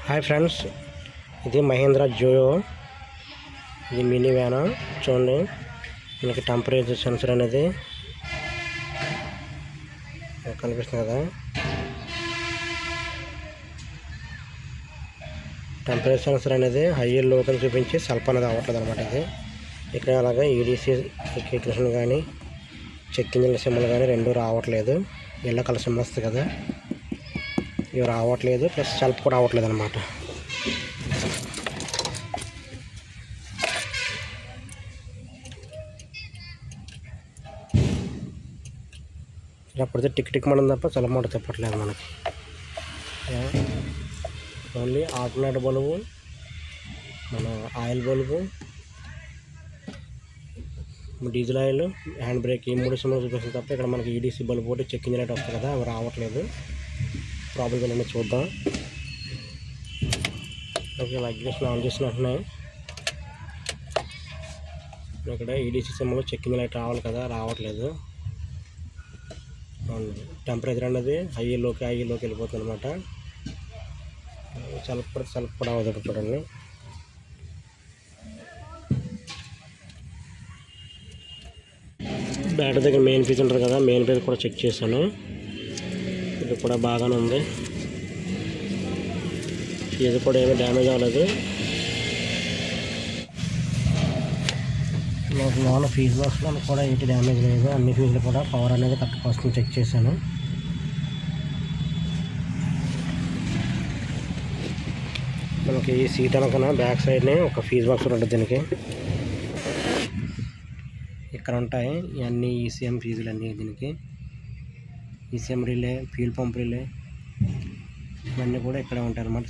Hi friends, ఇది మహీంద్రా జోయో. ఇది mini van. చూడండి, మనకి టెంపరేచర్ సెన్సర్ అనేది కనిపిస్తుంది కదా. టెంపరేచర్ సెన్సర్ అనేది హై లోకల్ చూపించి సెల్ఫ్ అనేది అవ్వట్లేదు అనమాట. ఇది ఇక్కడ అలాగే ఈడీసీ ఎక్విప్మెంట్ కానీ చెక్ ఇంజిన్ సింబల్ కానీ రెండు రావట్లేదు. ఎల్లో కలర్ సింబల్ వస్తుంది కదా, ఇవి రావట్లేదు. ప్లస్ సెల్ఫ్ కూడా అవ్వట్లేదు అనమాట. అప్పుడైతే టిక్ టిక్ మనం తప్ప సెల్ఫ్ మాట చెప్పట్లేదు మనకి. ఓన్లీ ఆల్టర్నేటర్ బల్బు, మన oil bulb, diesel oil, hand brake, ఈ మూడు సింబల్ చూపిస్తుంది తప్ప ఇక్కడ మనకి ఈడీసీ బల్బు ఒకటి చెక్ ఇంజిన్ అయితే వస్తుంది కదా, అవి రావట్లేదు. ప్రాబ్లం ఏంటంటే చూద్దాం. ఓకే, లైగ్రేషన్ ఆన్ చేసినట్టునే ఇక్కడ ఈడీసీ సింబల్ చెక్ ఇంజిన్ అయితే రావాలి కదా, రావట్లేదు. టెంపరేచర్ అనేది హైలోకి వెళ్ళిపోతుంది అనమాట. సెల్ఫ్ కూడా అవదు. చూడండి, బ్యాటరీ దగ్గర మెయిన్ ఫీజ్ ఉంటుంది కదా, మెయిన్ ఫీజ్ కూడా చెక్ చేశాను. ఇది కూడా బాగానే ఉంది. ఇది కూడా ఏమీ డ్యామేజ్ అవ్వలేదు. నాకు లోన ఫీజ్ బాక్స్లో కూడా ఏంటి డ్యామేజ్ లేదు. అన్ని ఫీజులు కూడా పవర్ అనేది కరెక్ట్గా వస్తుంది చెక్ చేశాను. మనకి ఈ సీట్ అనకన్నా బ్యాక్ సైడ్ని ఒక ఫీజ్ బాక్స్ ఉంటుంది. దీనికి ఇక్కడ ఉంటాయి ఇవన్నీ ఈసీఎం ఫీజులు అన్నీ. దీనికి ECM relay, fuel pump relay ఇవన్నీ కూడా ఇక్కడే ఉంటాయి అన్నమాట.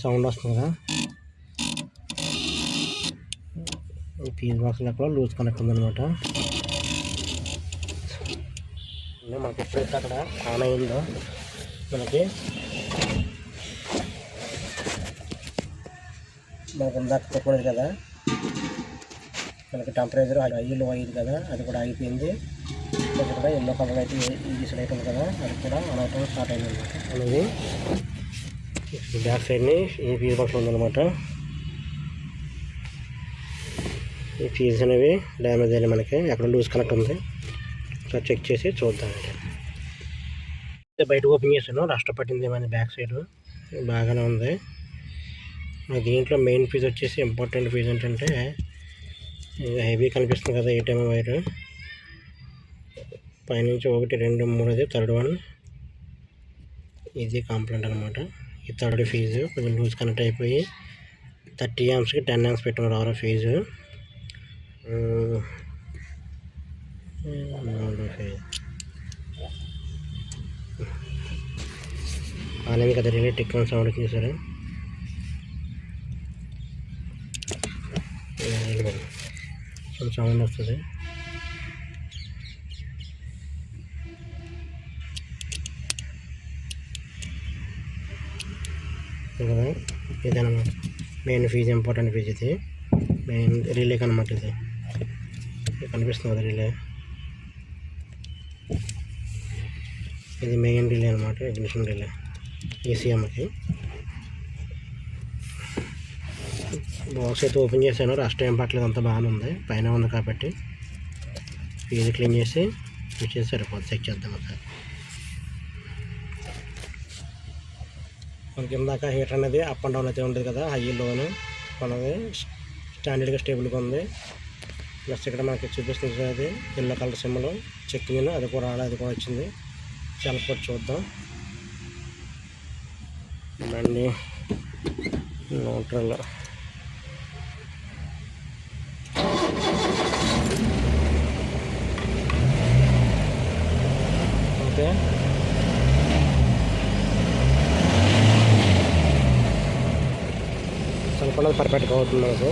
సౌండ్ వస్తుంది కదా. ఈ ఫీజ్ బాక్స్లో కూడా లూజ్ కనెక్ట్ ఉందన్నమాట. మనకి ఎప్పుడైతే అక్కడ ఆన్ అయిందో మనకి ఇందాక చెప్పలేదు కదా, మనకి టెంపరేచర్ లో అయ్యింది కదా, అది కూడా అయిపోయింది. అది కూడా ఎల్లో కలర్ అయితే ఈజీ లైట్ ఉంది కదా, అది కూడా ఆన్ అవటం స్టార్ట్ అయింది అనమాట. అనేది బ్యాక్ సైడ్ని ఈ ఫీజ్ బాక్స్ ఉందన్నమాట. ఈ ఫీజ్ అనేవి డ్యామేజ్ అయ్యాయి మనకి, ఎక్కడ లూజ్ కనెక్ట్ ఉంది. ఒకసారి చెక్ చేసి చూద్దామండి. బయట ఓపెన్ చేశాను, రస్ట్ పట్టింది ఏమైనా బ్యాక్ సైడ్ బాగానే ఉంది. దీంట్లో మెయిన్ ఫీజ్ వచ్చేసి ఇంపార్టెంట్ ఫీజ్ ఏంటంటే హెవీ కనిపిస్తుంది కదా ఏటీఎం వైర్, పైనుంచి 1, 2, 3 అది థర్డ్ వన్. ఇది కంప్లైంట్ అనమాట. ఈ థర్డ్ ఫీజు కొంచెం లూజ్ కనెక్ట్ అయిపోయి 30 amps 10 amps పెట్టుకున్నారు ఎవరో ఫీజు. అలాగే కదా రిలే టిక్ సౌండ్ వచ్చింది సరే. కొంచెం సౌండ్ వస్తుంది. కదా ఇదన్నమాట మెయిన్ ఫీజు, ఇంపార్టెంట్ ఫీజు. ఇది మెయిన్ రిలేకి అనమాట. ఇది కనిపిస్తుంది కదా రిలే, ఇది మెయిన్ రిలే అనమాట. ఇగ్నిషన్ రిలే ఈసీఎంకి. బాక్స్ అయితే ఓపెన్ చేశాను, రస్ట్ ఏం పట్టలేదు, అంతా బాగానే ఉంది. పైన ఉంది కాబట్టి ఫీజు క్లీన్ చేసి ఇచ్చేసి సరిపోతుంది. చెక్ చేద్దాం ఒకసారి. మనకి ఇందాక హీటర్ అనేది అప్ అండ్ డౌన్ అయితే ఉంటుంది కదా, హై లోను మనది స్టాండర్డ్గా స్టేబుల్గా ఉంది. ప్లస్ ఇక్కడ మనకి చూపిస్తుంది అది yellow colour symbol check engine, అది కూడా వచ్చింది. సెల్ఫ్ కూడా చూద్దాం. బండి న్యూట్రల్, ఓకే. సెల్ఫ్ అనేది పర్ఫెక్ట్గా అవుతుంది మనకు.